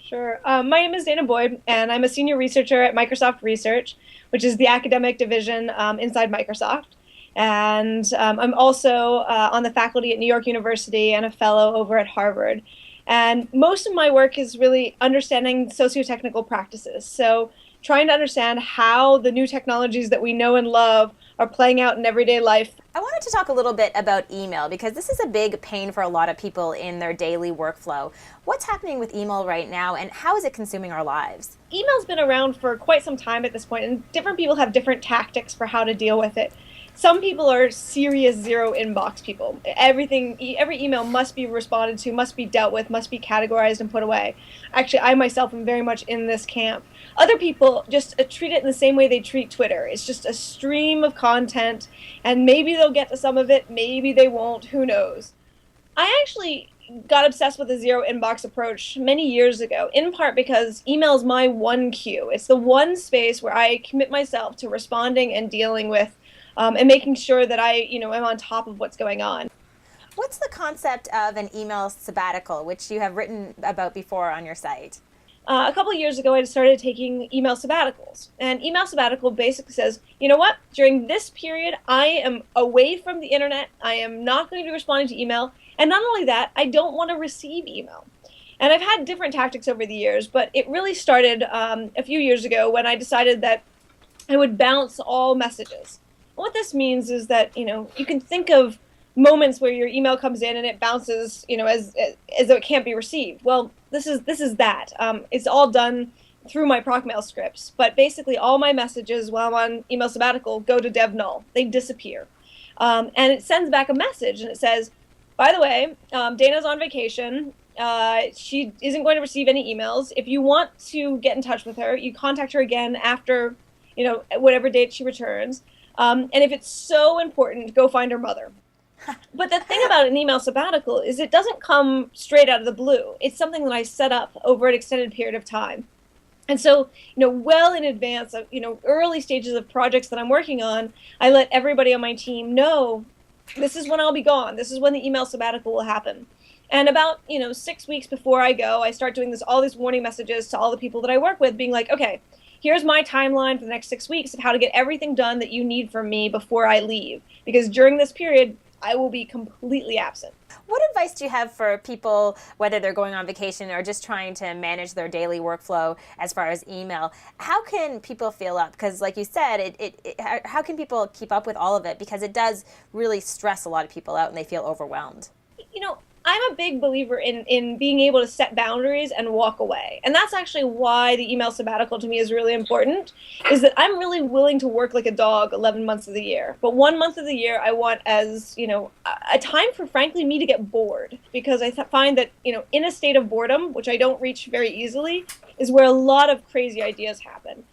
Sure. My name is Daynah Boyd, and I'm a senior researcher at Microsoft Research, which is the academic division inside Microsoft. And I'm also on the faculty at New York University and a fellow over at Harvard. And most of my work is really understanding socio-technical practices. So trying to understand how the new technologies that we know and love are playing out in everyday life. I wanted to talk a little bit about email because this is a big pain for a lot of people in their daily workflow. What's happening with email right now and how is it consuming our lives? Email's been around for quite some time at this point, and different people have different tactics for how to deal with it. Some people are serious zero inbox people. Every email must be responded to, must be dealt with, must be categorized and put away. Actually, I myself am very much in this camp. Other people just treat it in the same way they treat Twitter. It's just a stream of content, and maybe they'll get to some of it, maybe they won't, who knows. I actually got obsessed with the zero inbox approach many years ago, in part because email is my one queue. It's the one space where I commit myself to responding and dealing with and making sure that am on top of what's going on. What's the concept of an email sabbatical, which you have written about before on your site? A couple of years ago, I started taking email sabbaticals. And email sabbatical basically says, you know what, during this period, I am away from the internet. I am not going to be responding to email. And not only that, I don't want to receive email. And I've had different tactics over the years, but it really started a few years ago when I decided that I would bounce all messages. What this means is that, you can think of moments where your email comes in and it bounces, as though it can't be received. Well, this is that. It's all done through my procmail scripts, but basically all my messages while I'm on email sabbatical go to dev null. They disappear. And it sends back a message and it says, by the way, Daynah's on vacation. She isn't going to receive any emails. If you want to get in touch with her, you contact her again after, whatever date she returns. And if it's so important, go find her mother. But the thing about an email sabbatical is it doesn't come straight out of the blue. It's something that I set up over an extended period of time. And so, well in advance of, early stages of projects that I'm working on, I let everybody on my team know this is when I'll be gone. This is when the email sabbatical will happen. And about, 6 weeks before I go, I start doing all these warning messages to all the people that I work with, being like, okay, here's my timeline for the next 6 weeks of how to get everything done that you need from me before I leave. Because during this period, I will be completely absent. What advice do you have for people, whether they're going on vacation or just trying to manage their daily workflow as far as email? How can people feel up? Because like you said, how can people keep up with all of it? Because it does really stress a lot of people out and they feel overwhelmed. I'm a big believer in being able to set boundaries and walk away. And that's actually why the email sabbatical to me is really important, is that I'm really willing to work like a dog 11 months of the year. But 1 month of the year I want as, a time for, frankly, me to get bored. Because I find that, in a state of boredom, which I don't reach very easily, is where a lot of crazy ideas happen.